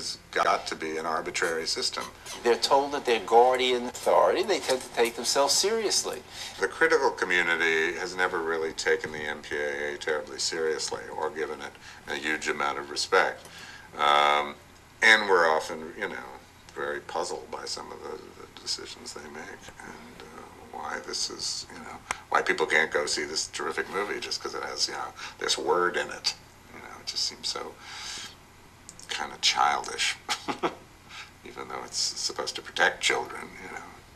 has got to be an arbitrary system. They're told that they're guardian authority. They tend to take themselves seriously. The critical community has never really taken the MPAA terribly seriously or given it a huge amount of respect. And we're often, very puzzled by some of the decisions they make, and why this is, why people can't go see this terrific movie just because it has, this word in it. It just seems so kind of childish, even though it's supposed to protect children.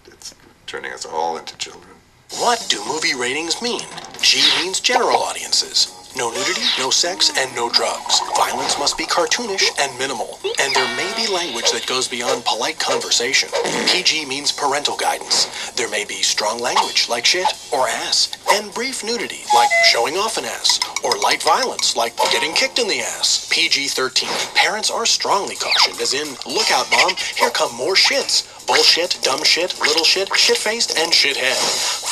It's turning us all into children. What do movie ratings mean? G means general audiences. No nudity, no sex, and no drugs. Violence must be cartoonish and minimal. And there may be language that goes beyond polite conversation. PG means parental guidance. There may be strong language, like shit or ass, and brief nudity, like showing off an ass, or light violence, like getting kicked in the ass. PG-13. Parents are strongly cautioned, as in, look out, Mom, here come more shits. Bullshit, dumb shit, little shit, shit-faced, and shithead.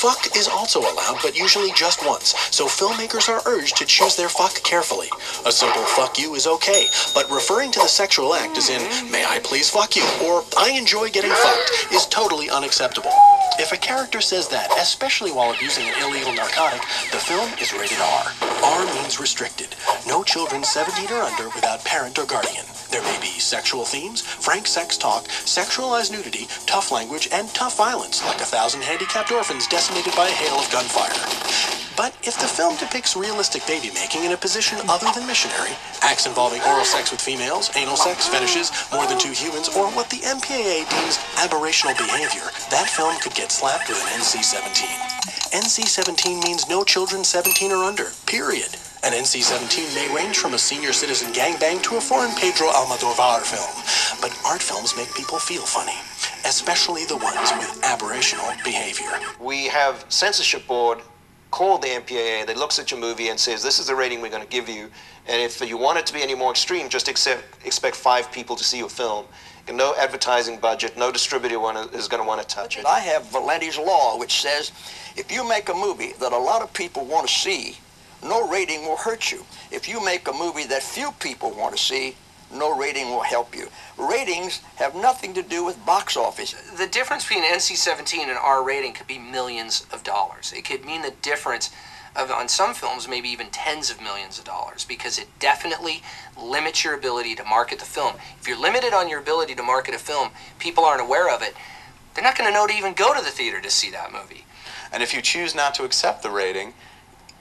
Fuck is also allowed, but usually just once, so filmmakers are urged to choose their fuck carefully. A simple fuck you is okay, but referring to the sexual act as in, may I please fuck you, or I enjoy getting fucked, is totally unacceptable. If a character says that, especially while abusing an illegal narcotic, the film is rated R. R means restricted. No children 17 or under without parent or guardian. There may be sexual themes, frank sex talk, sexualized nudity, tough language, and tough violence, like 1,000 handicapped orphans decimated by a hail of gunfire. But if the film depicts realistic baby-making in a position other than missionary, acts involving oral sex with females, anal sex, fetishes, more than 2 humans, or what the MPAA deems aberrational behavior, that film could get slapped with an NC-17. NC-17 means no children 17 or under, period. An NC-17 may range from a senior citizen gangbang to a foreign Pedro Almodovar film. But art films make people feel funny, especially the ones with aberrational behavior. We have censorship board called the MPAA that looks at your movie and says, this is the rating we're going to give you. And if you want it to be any more extreme, just expect 5 people to see your film. And no advertising budget, no distributor is going to want to touch it. I have Valenti's Law, which says if you make a movie that a lot of people want to see, no rating will hurt you. If you make a movie that few people want to see, no rating will help you. Ratings have nothing to do with box office. The difference between NC-17 and R rating could be millions of dollars. It could mean the difference of, on some films, maybe even tens of millions of dollars, because it definitely limits your ability to market the film. If you're limited on your ability to market a film, people aren't aware of it, they're not going to know to even go to the theater to see that movie. And if you choose not to accept the rating,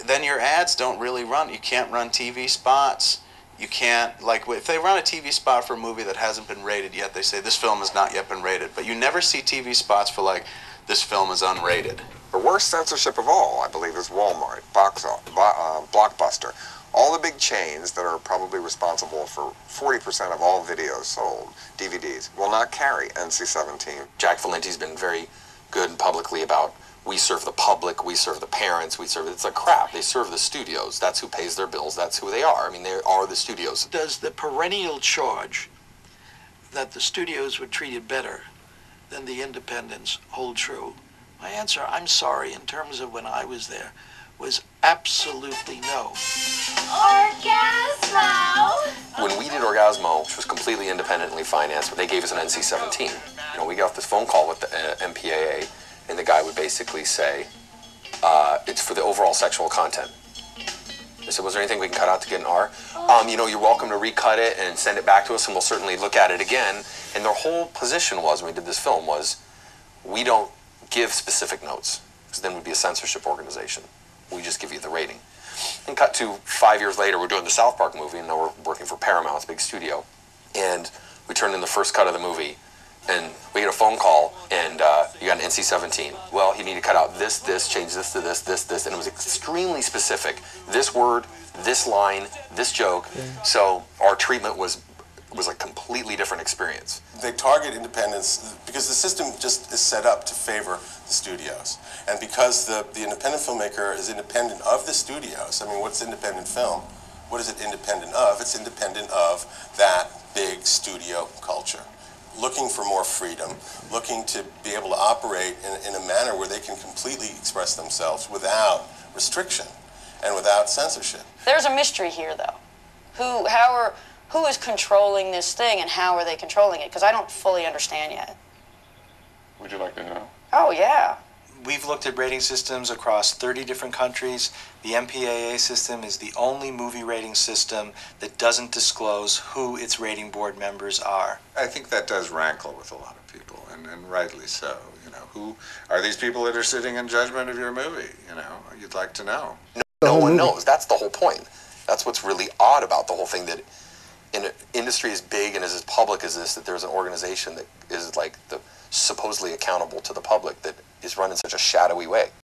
then your ads don't really run. You can't run TV spots. You can't, like, if they run a TV spot for a movie that hasn't been rated yet, they say this film has not yet been rated. But you never see TV spots for, like, this film is unrated. The worst censorship of all, I believe, is Walmart, Blockbuster. All the big chains that are probably responsible for 40% of all videos sold, DVDs, will not carry NC-17. Jack Valenti's been very good publicly about, we serve the public, we serve the parents, it's like crap. They serve the studios. That's who pays their bills. That's who they are. I mean, they are the studios. Does the perennial charge that the studios were treated better than the independents hold true? My answer, I'm sorry, in terms of when I was there, was absolutely no. Orgasmo! When we did Orgasmo, which was completely independently financed, but they gave us an NC-17. We got off this phone call with the MPAA, and the guy would basically say, it's for the overall sexual content. I said, was there anything we can cut out to get an R? You're welcome to recut it and send it back to us, and we'll certainly look at it again. And their whole position was, when we did this film, was we don't give specific notes, because then we'd be a censorship organization. We just give you the rating. And cut to 5 years later, we're doing the South Park movie, and now we're working for Paramount, it's a big studio. And we turned in the first cut of the movie, and we get a phone call, and you got an NC-17. Well, you need to cut out this, change this to this, and it was extremely specific. This word, this line, this joke. So our treatment was a completely different experience. They target independents because the system just is set up to favor the studios. And because the independent filmmaker is independent of the studios, I mean, what's independent film? What is it independent of? It's independent of that big studio culture. Looking for more freedom, looking to be able to operate in a manner where they can completely express themselves without restriction and without censorship. There's a mystery here, though. who is controlling this thing and how are they controlling it? Because I don't fully understand yet. Would you like to know? Oh, yeah. We've looked at rating systems across 30 different countries. The MPAA system is the only movie rating system that doesn't disclose who its rating board members are. I think that does rankle with a lot of people, and rightly so. You know, who are these people that are sitting in judgment of your movie? You know, you'd like to know. No one knows. That's the whole point. That's what's really odd about the whole thing, that in an industry as big and as public as this, that there's an organization that is like the supposedly accountable to the public that is run in such a shadowy way.